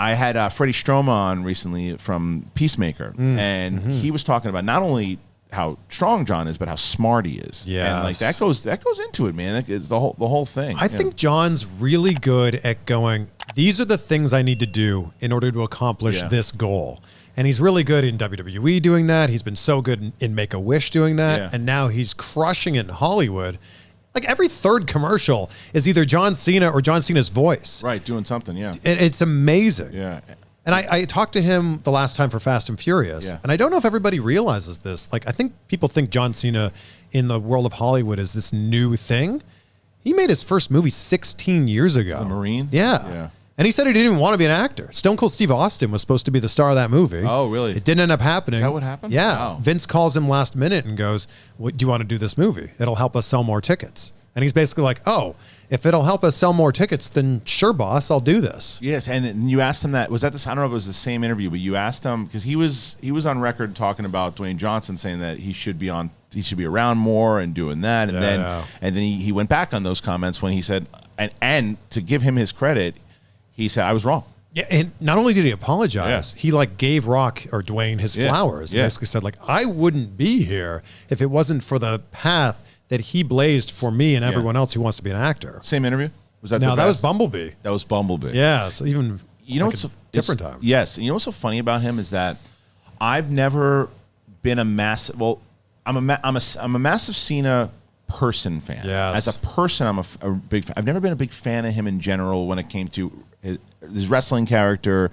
I had Freddie Stroma on recently from Peacemaker, and he was talking about not only how strong John is, but how smart he is. Yeah, and like that goes into it, man. It's the whole thing. I think John's really good at going, these are the things I need to do in order to accomplish this goal. And he's really good in WWE doing that. He's been so good in Make-A-Wish doing that. And now he's crushing it in Hollywood. Like every third commercial is either John Cena or John Cena's voice. Right, doing something, It's amazing. Yeah. And I talked to him the last time for Fast and Furious, and I don't know if everybody realizes this. Like, I think people think John Cena in the world of Hollywood is this new thing. He made his first movie 16 years ago. The Marine? Yeah. And he said he didn't even want to be an actor. Stone Cold Steve Austin was supposed to be the star of that movie. Oh, really? It didn't end up happening. Is that what happened? Yeah. Wow. Vince calls him last minute and goes, "What, do you want to do this movie? It'll help us sell more tickets." And he's basically like, "Oh, if it'll help us sell more tickets, then sure, boss, I'll do this." Yes, and you asked him that. Was that I don't know if it was the same interview, but you asked him because he was on record talking about Dwayne Johnson, saying that he should be around more and doing that, and then he went back on those comments when he said, and to give him his credit, he said, "I was wrong." Yeah, and not only did he apologize, he like gave Rock or Dwayne his flowers. And basically said, like, I wouldn't be here if it wasn't for the path that he blazed for me and everyone else who wants to be an actor. Same interview? Was that no? That was Bumblebee. That was Bumblebee. Yeah. So even what's a different time. Yes. And you know what's so funny about him is that I've never been a massive. Well, I'm a massive Cena person fan. Yes. As a person, I'm a big fan. I've never been a big fan of him in general when it came to his wrestling character,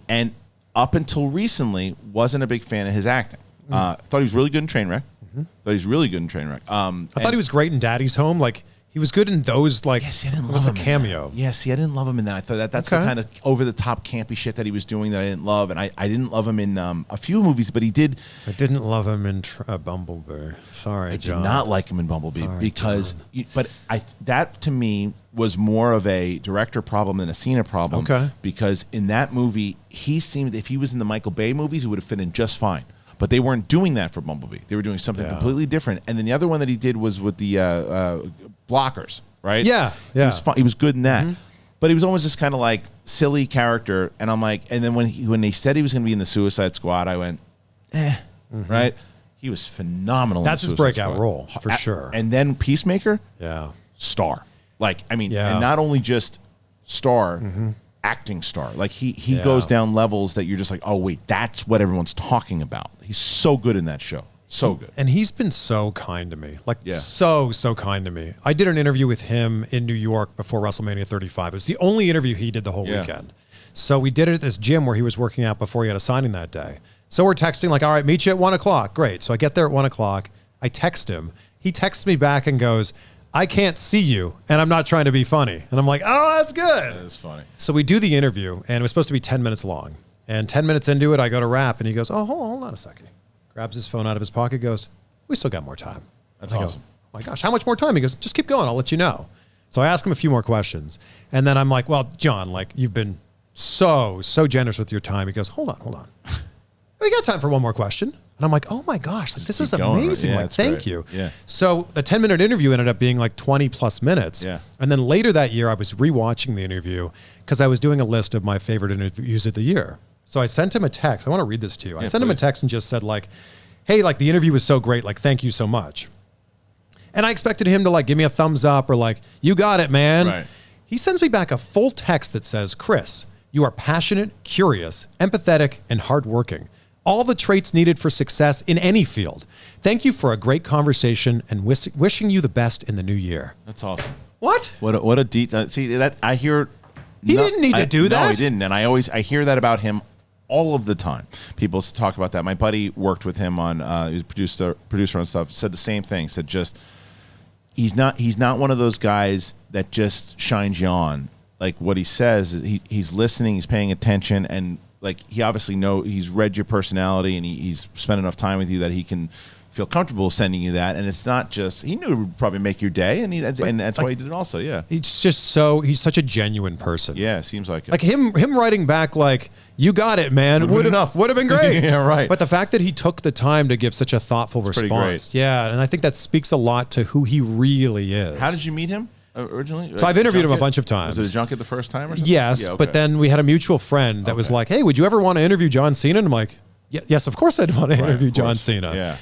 and up until recently, wasn't a big fan of his acting. Thought he was really good in Trainwreck. Thought he was really good in Trainwreck. I thought he was great in Daddy's Home. Like, he was good in those, like, it was a cameo. Yeah, see, I didn't love him in that. I thought that's the kind of over-the-top campy shit that he was doing that I didn't love, and I didn't love him in a few movies, but he did. I didn't love him in Bumblebee. Sorry, John. I did not like him in Bumblebee because, that to me was more of a director problem than a Cena problem. Okay. Because in that movie, he seemed, if he was in the Michael Bay movies, he would have fit in just fine. But they weren't doing that for Bumblebee. They were doing something completely different. And then the other one that he did was with the blockers, right? Yeah. He was good in that. But he was almost this kind of like silly character. And I'm like, and then when they said he was going to be in the Suicide Squad, I went, right? He was phenomenal. That's his breakout role, for sure. And then Peacemaker, star. Like, I mean, and not only just star, acting star. Like he goes down levels that you're just like, oh wait, that's what everyone's talking about. He's so good in that show. So good. And he's been so kind to me. Like, so kind to me. I did an interview with him in New York before WrestleMania 35. It was the only interview he did the whole weekend. So we did it at this gym where he was working out before he had a signing that day. So we're texting like, all right, meet you at 1 o'clock. Great. So I get there at 1 o'clock. I text him. He texts me back and goes, I can't see you, and I'm not trying to be funny. And I'm like, oh, that's good. That is funny. So we do the interview, and it was supposed to be 10 minutes long. And 10 minutes into it, I go to wrap, and he goes, oh, hold on a second. Grabs his phone out of his pocket, goes, we still got more time. That's awesome. Oh my gosh, how much more time? He goes, just keep going. I'll let you know. So I ask him a few more questions. And then I'm like, well, John, like, you've been so generous with your time. He goes, hold on. We got time for one more question. And I'm like, oh my gosh, like, this is amazing. Like, thank you. Yeah. So the 10-minute interview ended up being like 20 plus minutes. Yeah. And then later that year, I was rewatching the interview because I was doing a list of my favorite interviews of the year. So I sent him a text. I want to read this to you. I sent him a text and just said like, hey, like the interview was so great. Like, thank you so much. And I expected him to like give me a thumbs up or like, you got it, man. Right. He sends me back a full text that says, Chris, you are passionate, curious, empathetic, and hardworking. All the traits needed for success in any field. Thank you for a great conversation and wishing you the best in the new year. That's awesome. What? What a deep. See that I hear. He didn't need to do that. No, he didn't. And I hear that about him all of the time. People talk about that. My buddy worked with him on. He was a producer on stuff. Said the same thing. Said just he's not one of those guys that just shines you on. Like what he says, he's listening, he's paying attention, and like he obviously he's read your personality, and he's spent enough time with you that he can feel comfortable sending you that. And it's not just, he knew it would probably make your day, and that's why he did it also. Yeah, he's just he's such a genuine person. Yeah, seems like it. Like him writing back like, you got it, man, would have been great. Yeah, right. But the fact that he took the time to give such a thoughtful response, yeah, and I think that speaks a lot to who he really is. How did you meet him? originally? So I've interviewed him a bunch of times. Was it a junket the first time or something? Yes, Yeah, okay. but then we had a mutual friend that was like, hey, would you ever want to interview John Cena? And I'm like, yes, of course I'd want to interview John Cena. Yeah.